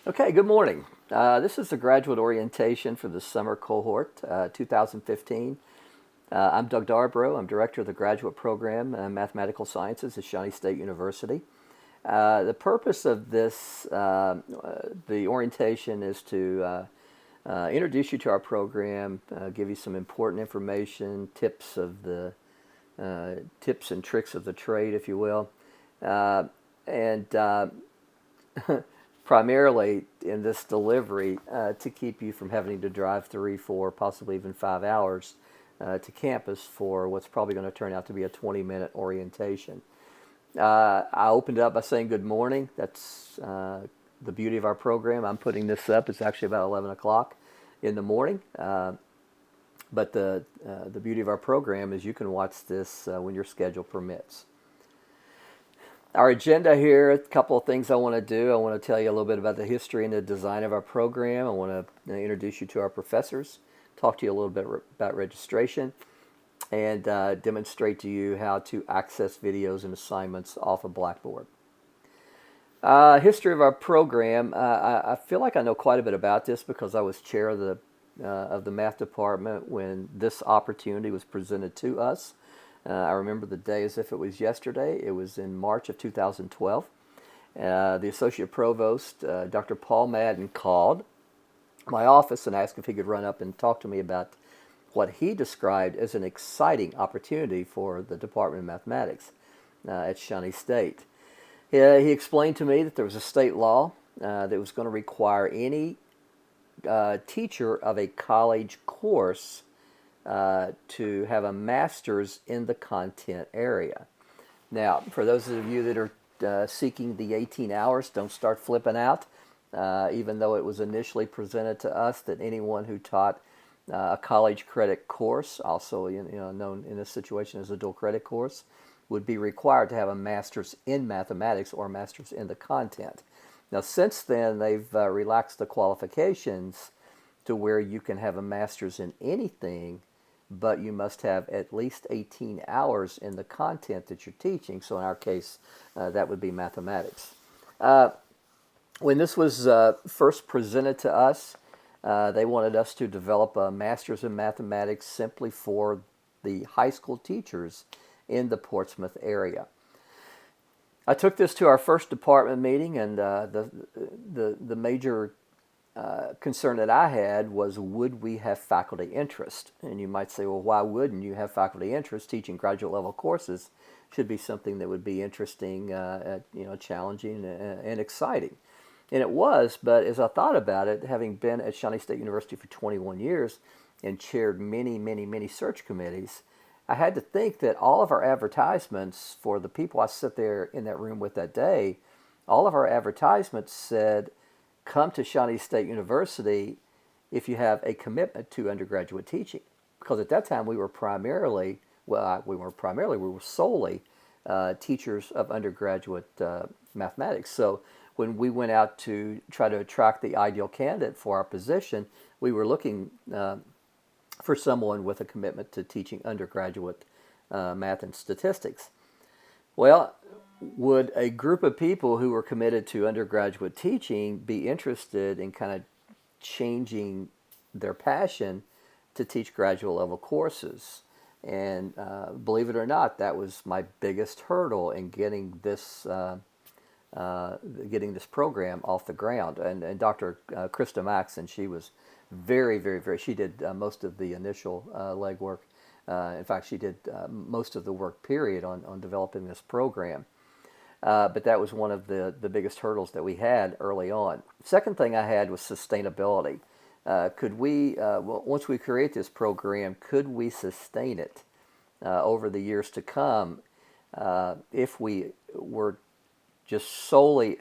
Okay, good morning. This is the graduate orientation for the summer cohort, 2015. I'm Doug Darbrough. I'm director of the graduate program in mathematical sciences at Shawnee State University. The purpose of the orientation is to introduce you to our program, give you some important information, tips and tricks of the trade, if you will, and primarily in this delivery to keep you from having to drive 3, 4, possibly even 5 hours to campus for what's probably going to turn out to be a 20-minute orientation. I opened up by saying good morning. That's the beauty of our program. I'm putting this up. It's actually about 11 o'clock in the morning. But the beauty of our program is you can watch this when your schedule permits. Our agenda here, a couple of things I want to do. I want to tell you a little bit about the history and the design of our program. I want to introduce you to our professors, talk to you a little bit about registration, and demonstrate to you how to access videos and assignments off of Blackboard. History of our program. I feel like I know quite a bit about this because I was chair of the math department when this opportunity was presented to us. I remember the day as if it was yesterday. It was in March of 2012. The Associate Provost, Dr. Paul Madden, called my office and asked if he could run up and talk to me about what he described as an exciting opportunity for the Department of Mathematics at Shawnee State. He explained to me that there was a state law that was going to require any teacher of a college course to have a master's in the content area. Now, for those of you that are seeking the 18 hours, don't start flipping out. Even though it was initially presented to us that anyone who taught a college credit course, also known in this situation as a dual credit course, would be required to have a master's in mathematics or a master's in the content. Now, since then, they've relaxed the qualifications to where you can have a master's in anything, but you must have at least 18 hours in the content that you're teaching. So in our case, that would be mathematics. When this was first presented to us, they wanted us to develop a master's in mathematics simply for the high school teachers in the Portsmouth area. I took this to our first department meeting, and the major concern that I had was, would we have faculty interest? And you might say, well, why wouldn't you have faculty interest? Teaching graduate level courses should be something that would be interesting, challenging and exciting. And it was, but as I thought about it, having been at Shawnee State University for 21 years and chaired many, many, many search committees, I had to think that all of our advertisements for the people I sit there in that room with that day, all of our advertisements said, come to Shawnee State University if you have a commitment to undergraduate teaching. Because at that time we were solely teachers of undergraduate mathematics. So when we went out to try to attract the ideal candidate for our position, we were looking for someone with a commitment to teaching undergraduate math and statistics. Well, would a group of people who were committed to undergraduate teaching be interested in kind of changing their passion to teach graduate level courses? And believe it or not, that was my biggest hurdle in getting this program off the ground. And Dr. Krista Maxon, she was very, very, very. She did most of the initial legwork. In fact, she did most of the work period on developing this program. But that was one of the biggest hurdles that we had early on. Second thing I had was sustainability. Could we, once we create this program, could we sustain it over the years to come if we were just solely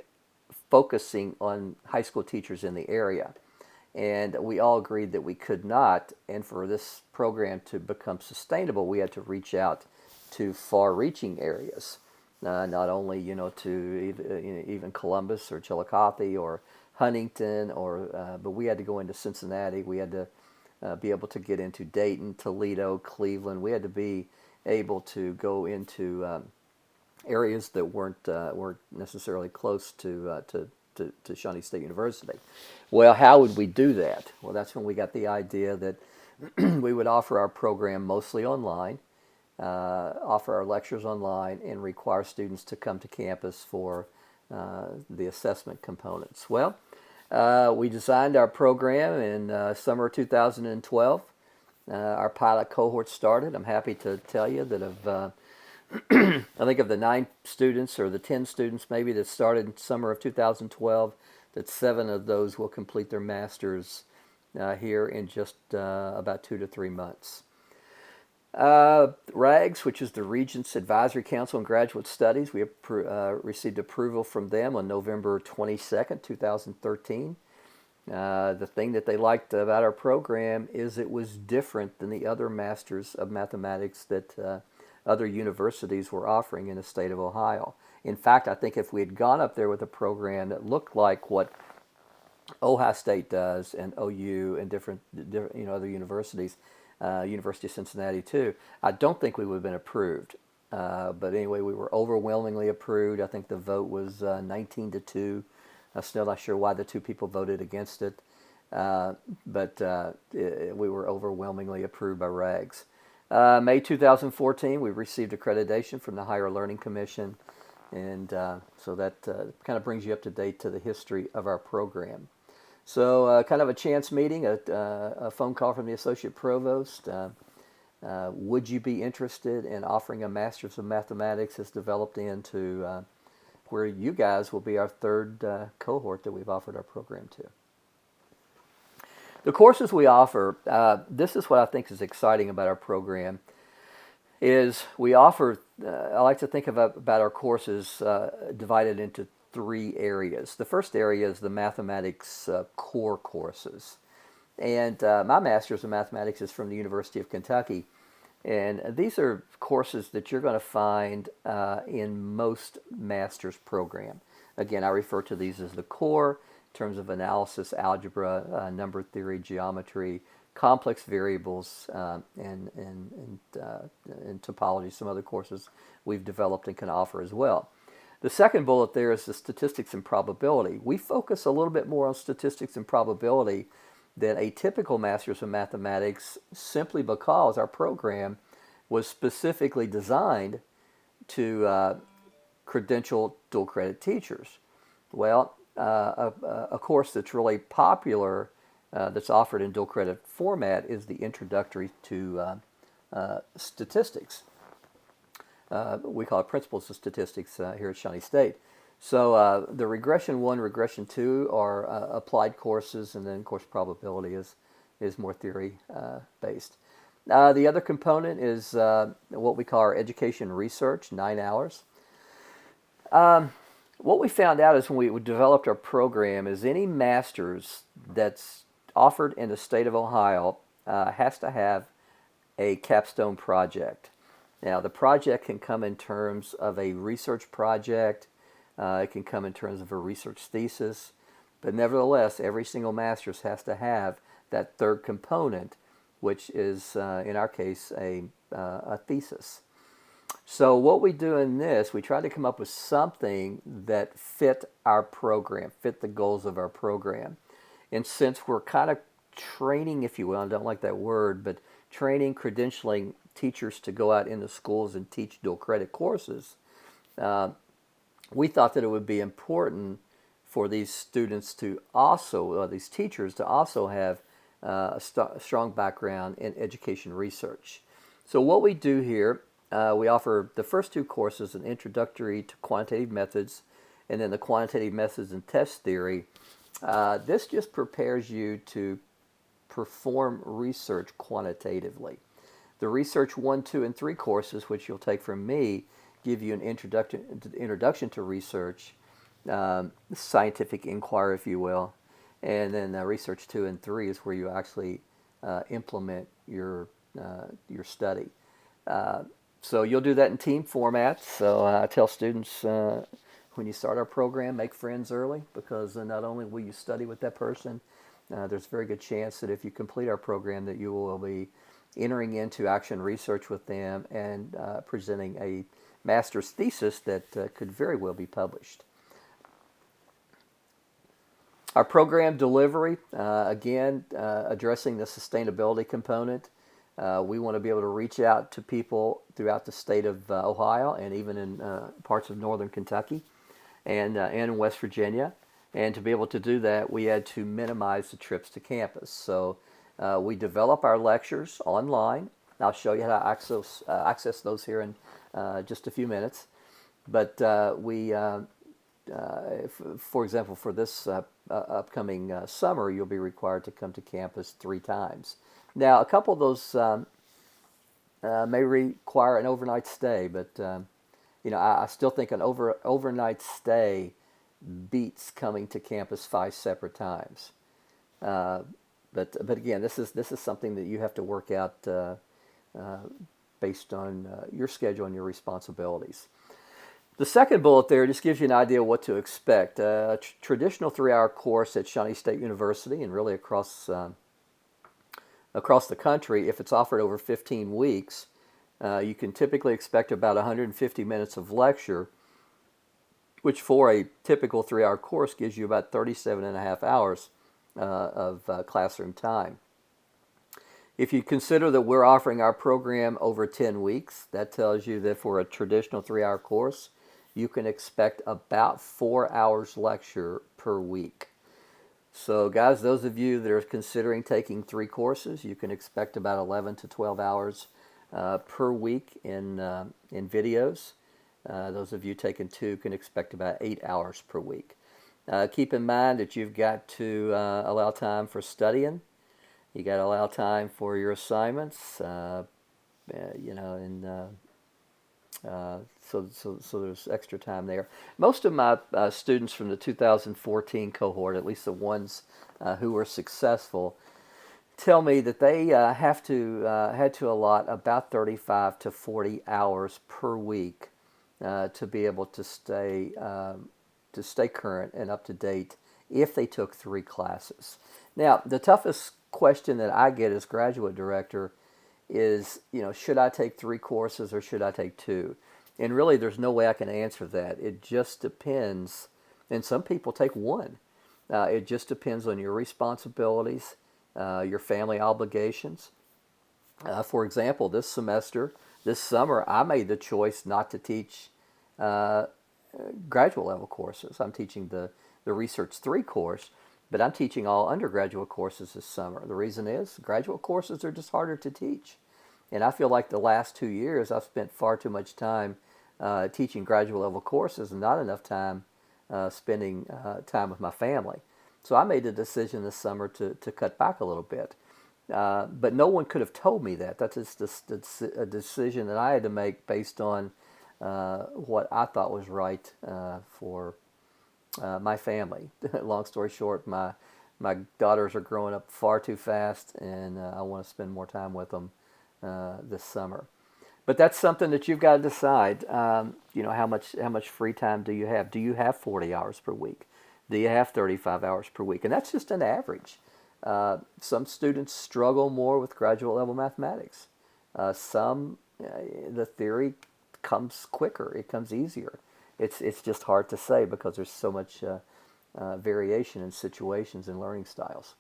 focusing on high school teachers in the area? And we all agreed that we could not. And for this program to become sustainable, we had to reach out to far-reaching areas. Not only to even Columbus or Chillicothe or Huntington, but we had to go into Cincinnati. We had to be able to get into Dayton, Toledo, Cleveland. We had to be able to go into areas that weren't necessarily close to to Shawnee State University. Well, how would we do that? Well, that's when we got the idea that we would offer our program mostly online, offer our lectures online, and require students to come to campus for the assessment components. Well, we designed our program in summer 2012. Our pilot cohort started. I'm happy to tell you that I think of the 9 students or the 10 students maybe that started in summer of 2012, that 7 of those will complete their masters here in just about 2 to 3 months. RAGS, which is the Regents Advisory Council on Graduate Studies, we received approval from them on November 22nd, 2013. The thing that they liked about our program is it was different than the other Masters of Mathematics that other universities were offering in the state of Ohio. In fact, I think if we had gone up there with a program that looked like what Ohio State does and OU and different other universities, University of Cincinnati too, I don't think we would have been approved. But anyway, we were overwhelmingly approved. I think the vote was 19-2. I'm still not sure why the 2 people voted against it, but we were overwhelmingly approved by RAGS. May 2014, we received accreditation from the Higher Learning Commission, and so that kind of brings you up to date to the history of our program. So kind of a chance meeting, a phone call from the Associate Provost. Would you be interested in offering a Master's of Mathematics? Has developed into where you guys will be our 3rd cohort that we've offered our program to. The courses we offer, this is what I think is exciting about our program, is we offer, I like to think about our courses divided into 3 areas. The first area is the mathematics core courses. And my Master's of Mathematics is from the University of Kentucky. And these are courses that you're going to find in most master's program. Again, I refer to these as the core in terms of analysis, algebra, number theory, geometry, complex variables, and topology, some other courses we've developed and can offer as well. The second bullet there is the statistics and probability. We focus a little bit more on statistics and probability than a typical Master's of Mathematics, simply because our program was specifically designed to credential dual credit teachers. Well, a course that's really popular that's offered in dual credit format is the Introductory to Statistics. We call it Principles of Statistics here at Shawnee State. So the Regression 1, Regression 2 are applied courses, and then, of course, probability is more theory based. The other component is what we call our education research, 9 hours. What we found out is when we developed our program is any master's that's offered in the state of Ohio has to have a capstone project. Now, the project can come in terms of a research project. It can come in terms of a research thesis. But nevertheless, every single master's has to have that 3rd component, which is, in our case, a thesis. So what we do in this, we try to come up with something that fit our program, fit the goals of our program. And since we're kind of training, if you will, I don't like that word, but training, credentialing teachers to go out into schools and teach dual credit courses, we thought that it would be important for these students to also, these teachers to also have a strong background in education research. So what we do here, we offer the first 2 courses, an introductory to quantitative methods, and then the quantitative methods and test theory. This just prepares you to perform research quantitatively. The Research 1, 2, and 3 courses, which you'll take from me, give you an introduction to research, scientific inquiry, if you will, and then Research 2 and 3 is where you actually implement your study. So you'll do that in team format. So I tell students when you start our program, make friends early, because not only will you study with that person, there's a very good chance that if you complete our program that you will be entering into action research with them and presenting a master's thesis that could very well be published. Our program delivery, again, addressing the sustainability component. We want to be able to reach out to people throughout the state of Ohio and even in parts of northern Kentucky and West Virginia. And to be able to do that, we had to minimize the trips to campus. So we develop our lectures online. I'll show you how to access those here in just a few minutes. But for example, for this upcoming summer, you'll be required to come to campus 3 times. Now, a couple of those may require an overnight stay, but I still think an overnight stay beats coming to campus 5 separate times. But again, this is something that you have to work out based on your schedule and your responsibilities. The second bullet there just gives you an idea of what to expect. A traditional 3-hour course at Shawnee State University and really across the country, if it's offered over 15 weeks, you can typically expect about 150 minutes of lecture, which for a typical 3-hour course gives you about 37 and a half hours of classroom time. If you consider that we're offering our program over 10 weeks, that tells you that for a traditional 3-hour course, you can expect about 4 hours lecture per week. So guys, those of you that are considering taking 3 courses, you can expect about 11 to 12 hours per week in videos. Those of you taking 2 can expect about 8 hours per week. Keep in mind that you've got to allow time for studying. You got to allow time for your assignments, so there's extra time there. Most of my students from the 2014 cohort, at least the ones who were successful, tell me that they had to allot about 35 to 40 hours per week to be able to stay current and up to date if they took 3 classes. Now, the toughest question that I get as graduate director is, should I take 3 courses or should I take 2? And really, there's no way I can answer that. It just depends. And some people take 1. It just depends on your responsibilities, your family obligations. For example, this summer, I made the choice not to teach graduate level courses. I'm teaching the Research 3 course, but I'm teaching all undergraduate courses this summer. The reason is graduate courses are just harder to teach. And I feel like the last 2 years I've spent far too much time teaching graduate level courses and not enough time spending time with my family. So I made the decision this summer to cut back a little bit. But no one could have told me that. That's just a decision that I had to make based on what I thought was right for my family. Long story short, my daughters are growing up far too fast, and I want to spend more time with them this summer. But that's something that you've got to decide. How much free time do you have? Do you have 40 hours per week? Do you have 35 hours per week? And that's just an average. Some students struggle more with graduate level mathematics. The theory comes quicker. It comes easier. It's just hard to say because there's so much variation in situations and learning styles.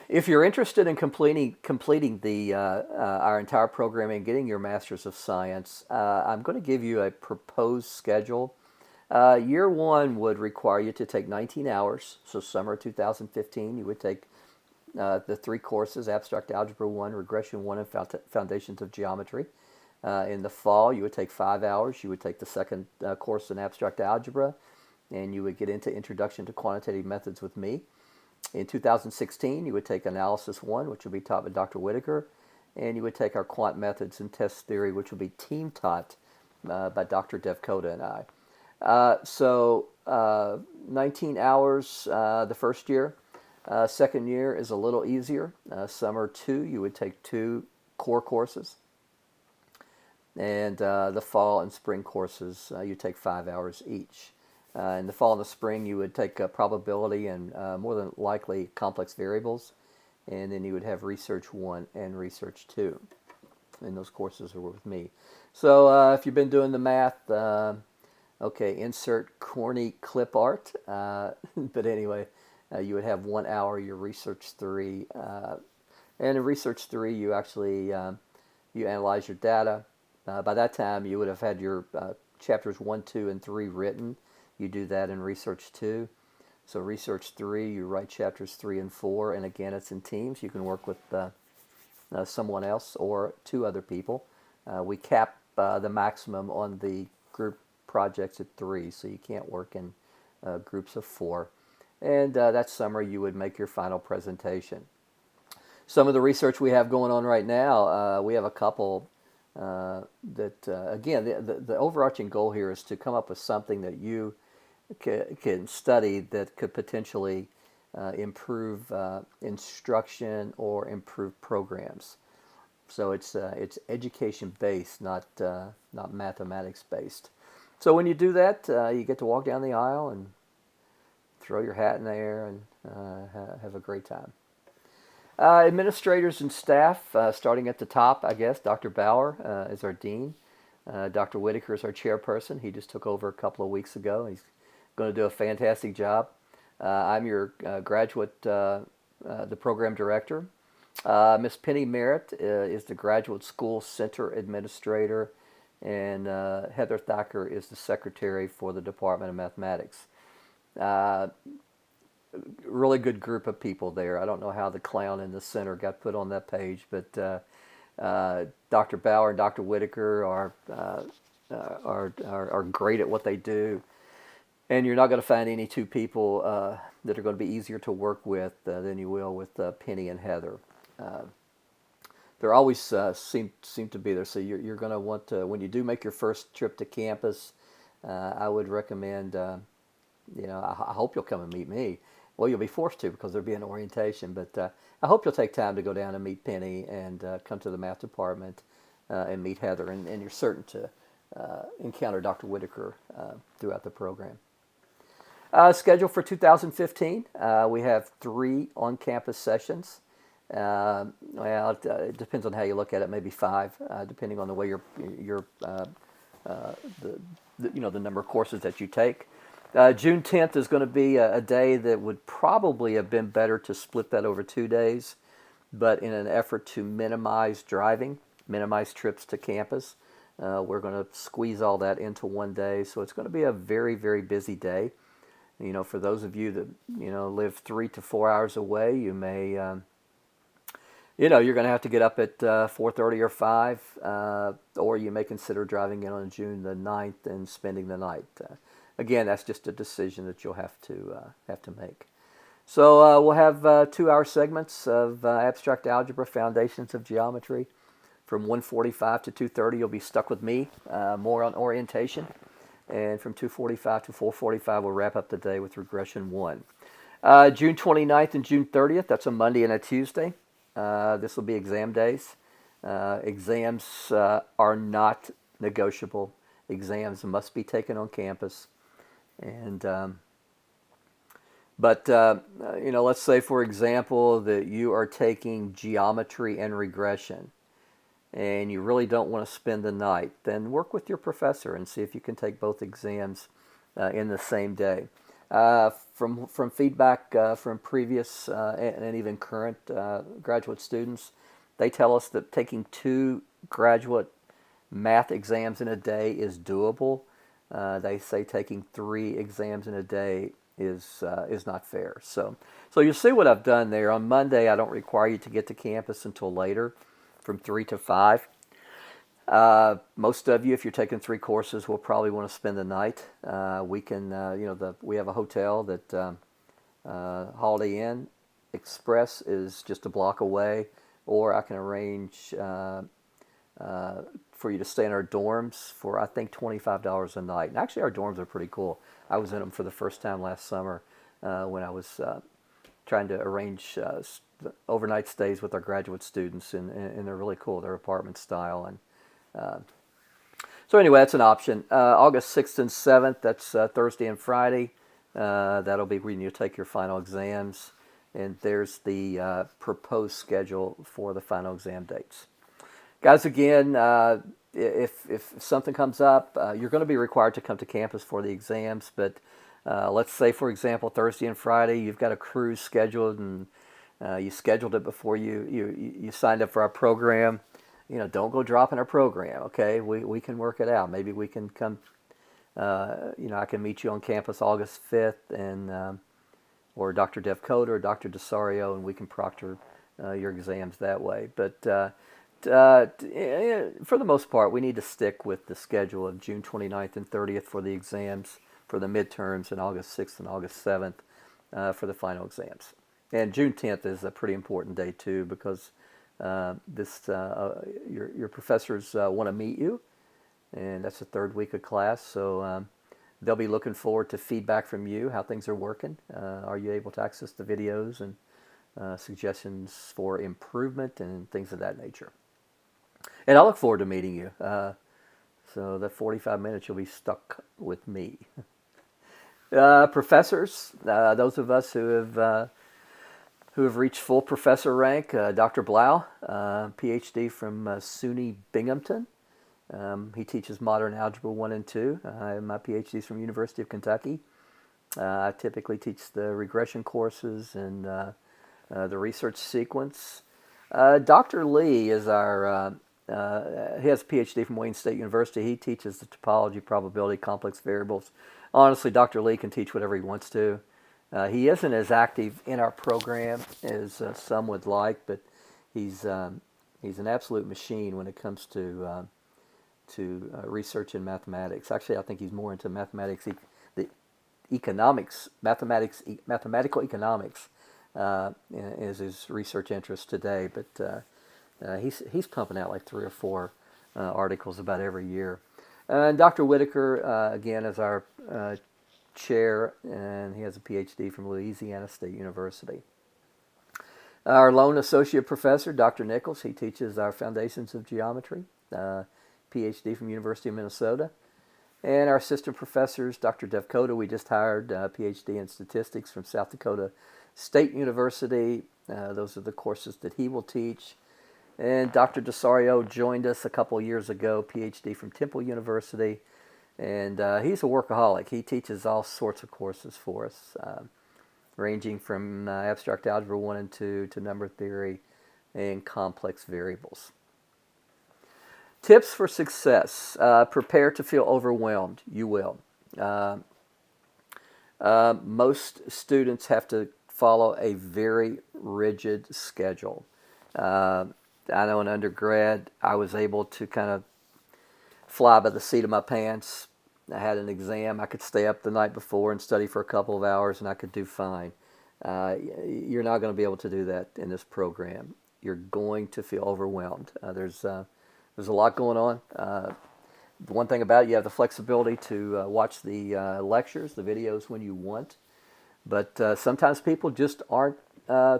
If you're interested in completing our entire program and getting your Master's of Science, I'm going to give you a proposed schedule. Year 1 would require you to take 19 hours. So summer 2015, you would take the 3 courses: Abstract Algebra 1, Regression 1, and Foundations of Geometry. In the fall, you would take 5 hours. You would take the second course in Abstract Algebra, and you would get into Introduction to Quantitative Methods with me. In 2016, you would take Analysis 1, which would be taught by Dr. Whitaker, and you would take our Quant Methods and Test Theory, which would be team taught by Dr. Devkota and I. So 19 hours the first year. Second year is a little easier. Summer 2, you would take 2 core courses. And the fall and spring courses, you take 5 hours each. In the fall and the spring, you would take probability and more than likely complex variables. And then you would have Research 1 and Research 2. And those courses are with me. So if you've been doing the math, Okay, insert corny clip art. But anyway, you would have 1 hour your research three, and in research three, you actually you analyze your data. By that time, you would have had your chapters one, two, and three written. You do that in research two. So research three, you write chapters three and four, and again, it's in teams. You can work with someone else or two other people. We cap the maximum on the group projects at three, so you can't work in groups of four. And that summer, you would make your final presentation. Some of the research we have going on right now, we have a couple that, again, the overarching goal here is to come up with something that you can study that could potentially improve instruction or improve programs. So it's education based, not mathematics based. So when you do that, you get to walk down the aisle and throw your hat in the air and have a great time. Administrators and staff, starting at the top, I guess. Dr. Bauer is our dean. Dr. Whitaker is our chairperson. He just took over a couple of weeks ago. He's going to do a fantastic job. I'm your graduate, the program director. Miss Penny Merritt is the Graduate School Center Administrator, and Heather Thacker is the Secretary for the Department of Mathematics. Uh, Really good group of people there. I don't know how the clown in the center got put on that page, but Dr. Bauer and Dr. Whitaker are great at what they do. And you're not going to find any two people that are going to be easier to work with than you will with Penny and Heather. Uh, they're always seem to be there. So you're going to want to, when you do make your first trip to campus, I would recommend, I hope you'll come and meet me. Well, you'll be forced to because there'll be an orientation, but I hope you'll take time to go down and meet Penny and come to the math department and meet Heather, and you're certain to encounter Dr. Whitaker throughout the program. Schedule for 2015, we have 3 on-campus sessions. It depends on how you look at it, maybe 5, depending on the way your the number of courses that you take. June 10th is going to be a day that would probably have been better to split that over 2 days, but in an effort to minimize driving, minimize trips to campus, we're going to squeeze all that into one day. So it's going to be a very, very busy day. For those of you that, live 3 to 4 hours away, you may, you're going to have to get up at 4:30 or 5, or you may consider driving in on June the 9th and spending the night. Again, that's just a decision that you'll have to make. So we'll have 2-hour segments of abstract algebra, foundations of geometry. From 1:45 to 2:30, you'll be stuck with me, more on orientation. And from 2:45 to 4:45, we'll wrap up the day with regression 1. June 29th and June 30th, that's a Monday and a Tuesday. This will be exam days. Exams are not negotiable. Exams must be taken on campus. And let's say, for example, that you are taking geometry and regression, and you really don't want to spend the night. Then work with your professor and see if you can take both exams in the same day. From feedback from previous and even current graduate students, they tell us that taking 2 graduate math exams in a day is doable. They say taking 3 exams in a day is not fair. So you see what I've done there. On Monday, I don't require you to get to campus until later, from 3 to 5. Most of you, if you're taking 3 courses, will probably want to spend the night. We can, we have a hotel that Holiday Inn Express is just a block away, or I can arrange for you to stay in our dorms for, I think, $25 a night. And actually, our dorms are pretty cool. I was in them for the first time last summer when I was trying to arrange overnight stays with our graduate students, and they're really cool. They're apartment style. And so anyway, that's an option. August 6th and 7th, that's Thursday and Friday. That'll be when you take your final exams. And there's the proposed schedule for the final exam dates. Guys, again, if something comes up, you're going to be required to come to campus for the exams. But let's say, for example, Thursday and Friday, you've got a cruise scheduled, and you scheduled it before you signed up for our program. Don't go dropping our program. Okay, we can work it out. Maybe we can come. I can meet you on campus August 5th, and or Dr. Devcoda or Dr. Desario, and we can proctor your exams that way. But for the most part, we need to stick with the schedule of June 29th and 30th for the exams, for the midterms, and August 6th and August 7th for the final exams. And June 10th is a pretty important day too, because your professors want to meet you, and that's the third week of class. So they'll be looking forward to feedback from you, how things are working. Are you able to access the videos and suggestions for improvement and things of that nature? And I look forward to meeting you. So that 45 minutes you'll be stuck with me. Professors, those of us who have reached full professor rank, Dr. Blau, PhD from SUNY Binghamton. He teaches modern algebra 1 and 2. My PhD is from University of Kentucky. I typically teach the regression courses and the research sequence. Dr. Lee is he has a PhD from Wayne State University. He teaches the topology, probability, complex variables. Honestly, Dr. Lee can teach whatever he wants to. He isn't as active in our program as some would like, but he's an absolute machine when it comes to research in mathematics. Actually, I think he's more into mathematics, mathematical economics is his research interest today. But he's pumping out like 3 or 4 articles about every year. And Dr. Whitaker, again, is our chair, and he has a PhD from Louisiana State University. Our lone associate professor, Dr. Nichols, he teaches our foundations of geometry, PhD from University of Minnesota. And our assistant professors, Dr. Devcoda, we just hired, PhD in statistics from South Dakota State University. Those are the courses that he will teach. And Dr. Desario joined us a couple of years ago, PhD from Temple University. And he's a workaholic. He teaches all sorts of courses for us, ranging from abstract algebra 1 and 2 to number theory and complex variables. Tips for success. Prepare to feel overwhelmed. You will. Most students have to follow a very rigid schedule. I know in undergrad, I was able to kind of fly by the seat of my pants. I had an exam. I could stay up the night before and study for a couple of hours, and I could do fine. You're not going to be able to do that in this program. You're going to feel overwhelmed. There's a lot going on. The one thing about it, you have the flexibility to watch the lectures, the videos when you want. But sometimes people just aren't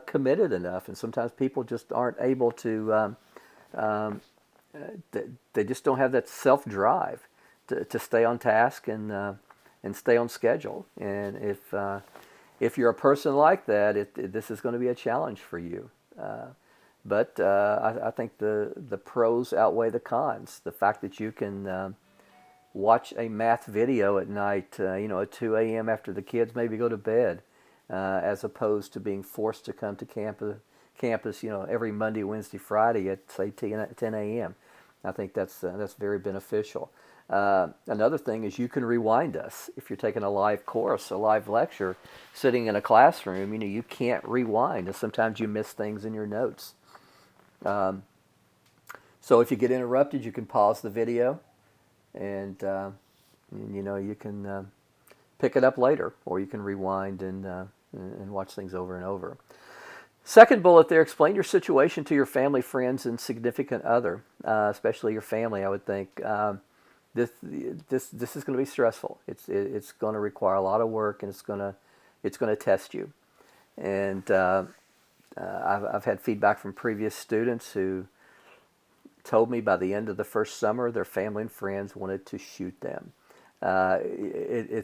committed enough, and sometimes people just aren't able to, they just don't have that self-drive to stay on task and stay on schedule. And if you're a person like that, this is going to be a challenge for you. But I think the pros outweigh the cons. The fact that you can watch a math video at night, at 2 a.m. after the kids maybe go to bed, as opposed to being forced to come to campus, every Monday, Wednesday, Friday at say 10 a.m. I think that's very beneficial. Another thing is you can rewind us. If you're taking a live course, a live lecture, sitting in a classroom, you can't rewind, and sometimes you miss things in your notes. So if you get interrupted, you can pause the video, and you can pick it up later, or you can rewind and watch things over and over. Second bullet there: explain your situation to your family, friends, and significant other, especially your family. I would think this is going to be stressful. It's going to require a lot of work, and it's going to test you. And I've had feedback from previous students who told me by the end of the first summer, their family and friends wanted to shoot them. And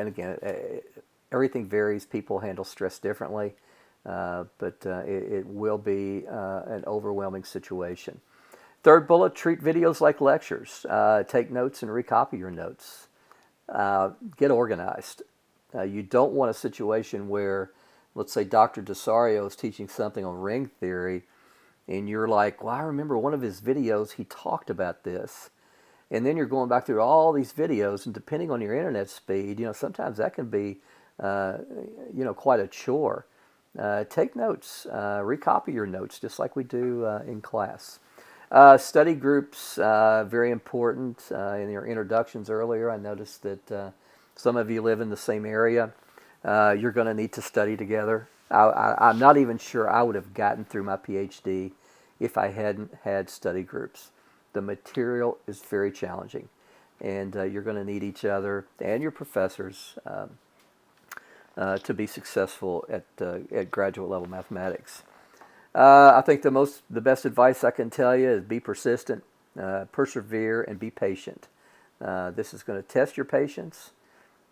again, everything varies. People handle stress differently, but it will be an overwhelming situation. Third bullet, treat videos like lectures. Take notes and recopy your notes. Get organized. You don't want a situation where, let's say, Dr. Desario is teaching something on ring theory, and you're like, well, I remember one of his videos, he talked about this. And then you're going back through all these videos, and depending on your internet speed, sometimes that can be, quite a chore. Take notes, recopy your notes, just like we do in class. Study groups, very important. In your introductions earlier, I noticed that some of you live in the same area. You're going to need to study together. I'm not even sure I would have gotten through my PhD if I hadn't had study groups. The material is very challenging, and you're going to need each other and your professors to be successful at graduate level mathematics. I think the best advice I can tell you is be persistent, persevere, and be patient. This is going to test your patience,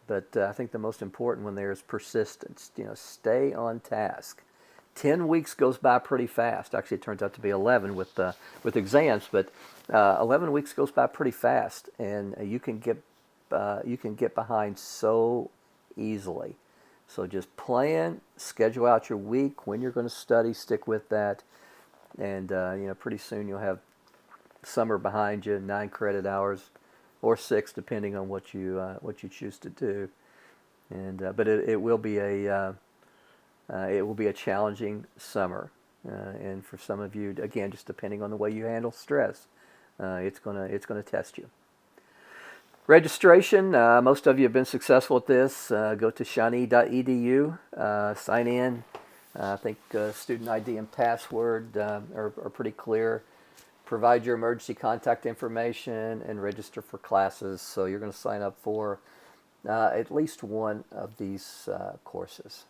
but I think the most important one there is persistence. Stay on task. 10 weeks goes by pretty fast. Actually, it turns out to be 11 with exams, but 11 weeks goes by pretty fast, and you can get behind so easily. So just plan, schedule out your week when you're going to study, stick with that, and pretty soon you'll have summer behind you, 9 credit hours, or 6 depending on what you choose to do. And but it will be a challenging summer, and for some of you, again, just depending on the way you handle stress, it's gonna test you. Registration, most of you have been successful at this. Go to shawnee.edu, sign in. I think student ID and password are pretty clear. Provide your emergency contact information and register for classes. So you're going to sign up for at least one of these courses.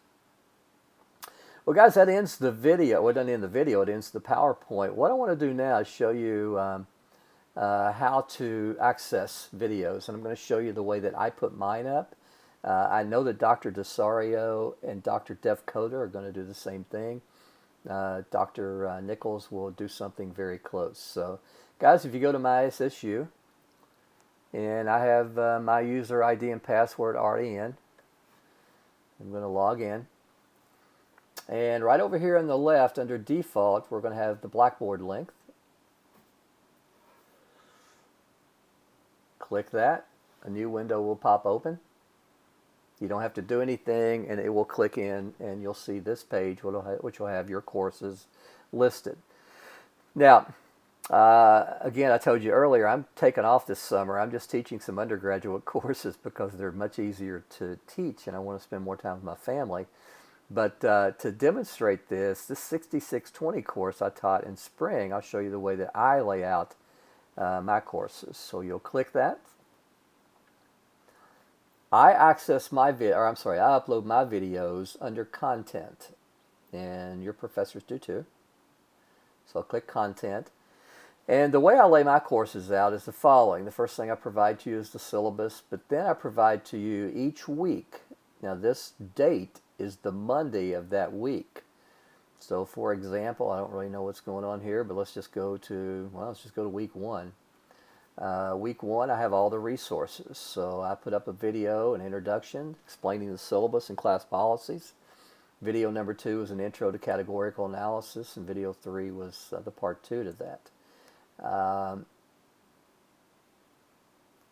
Well, guys, that ends the video. Well, it doesn't end the video. It ends the PowerPoint. What I want to do now is show you how to access videos, and I'm going to show you the way that I put mine up. I know that Dr. Desario and Dr. Dev Coder are going to do the same thing. Dr. Nichols will do something very close. So, guys, if you go to my SSU, and I have my user ID and password already in, I'm going to log in. And right over here on the left, under default, we're going to have the Blackboard link. Click that. A new window will pop open. You don't have to do anything, and it will click in, and you'll see this page, which will have your courses listed. Now, again, I told you earlier, I'm taking off this summer. I'm just teaching some undergraduate courses because they're much easier to teach, and I want to spend more time with my family. But to demonstrate this 6620 course I taught in spring, I'll show you the way that I lay out my courses. So you'll click that. I upload my videos under content, and your professors do too. So I'll click content. And the way I lay my courses out is the following. The first thing I provide to you is the syllabus, but then I provide to you each week. Now this date is the Monday of that week. So for example, I don't really know what's going on here, but let's just go to week 1. Week 1, I have all the resources. So I put up a video, an introduction, explaining the syllabus and class policies. Video number 2 is an intro to categorical analysis, and video 3 was the part 2 to that.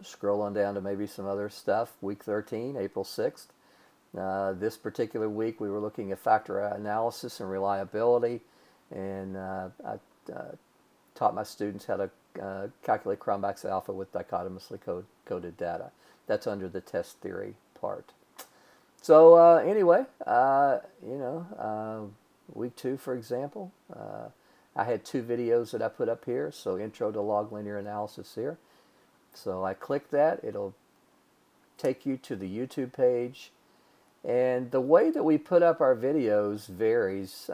Scroll on down to maybe some other stuff. Week 13, April 6th. This particular week, we were looking at factor analysis and reliability, and I taught my students how to calculate Cronbach's alpha with dichotomously coded data. That's under the test theory part. So anyway, week 2, for example, I had 2 videos that I put up here. So intro to log linear analysis here. So I click that. It'll take you to the YouTube page. And the way that we put up our videos varies.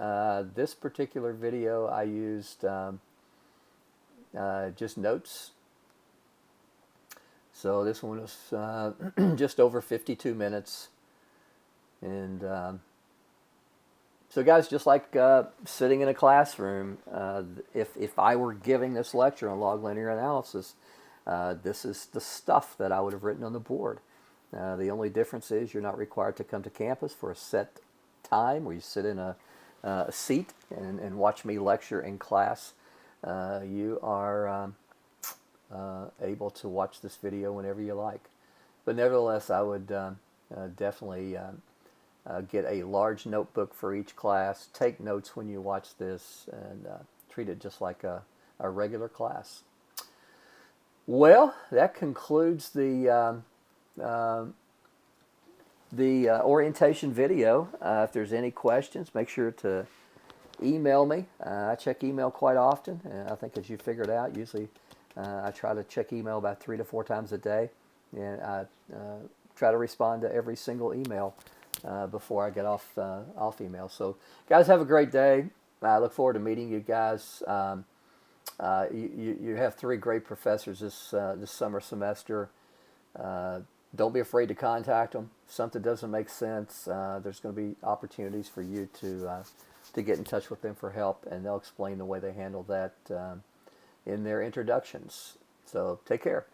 This particular video I used just notes. So this one was just over 52 minutes. And So, guys, just like sitting in a classroom, if I were giving this lecture on log linear analysis, this is the stuff that I would have written on the board. The only difference is you're not required to come to campus for a set time where you sit in a seat and watch me lecture in class. You are able to watch this video whenever you like. But nevertheless, I would definitely get a large notebook for each class, take notes when you watch this, and treat it just like a regular class. Well, that concludes the orientation video. If there's any questions, make sure to email me. I check email quite often. I think, as you figured out, usually I try to check email about 3 to 4 times a day, and I try to respond to every single email before I get off email. So, guys, have a great day. I look forward to meeting you guys. You have 3 great professors this summer semester. Don't be afraid to contact them. If something doesn't make sense, there's going to be opportunities for you to get in touch with them for help, and they'll explain the way they handle that in their introductions. So take care.